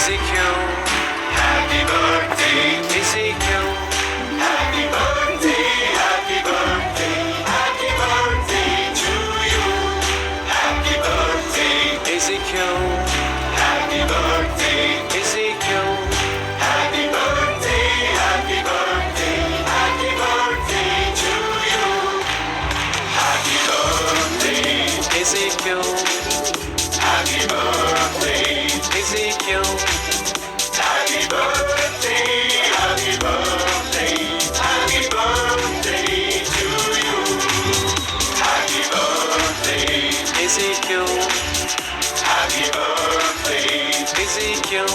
Ezekiel, happy birthday, Ezekiel, happy birthday, happy birthday, happy birthday to you. Happy birthday, Ezekiel, happy birthday, Ezekiel, happy birthday, happy birthday, happy birthday to you. Happy birthday, Ezekiel, happy birthday, Ezekiel, happy birthday, happy birthday, happy birthday to you. Happy birthday, Ezekiel, happy birthday, Ezekiel,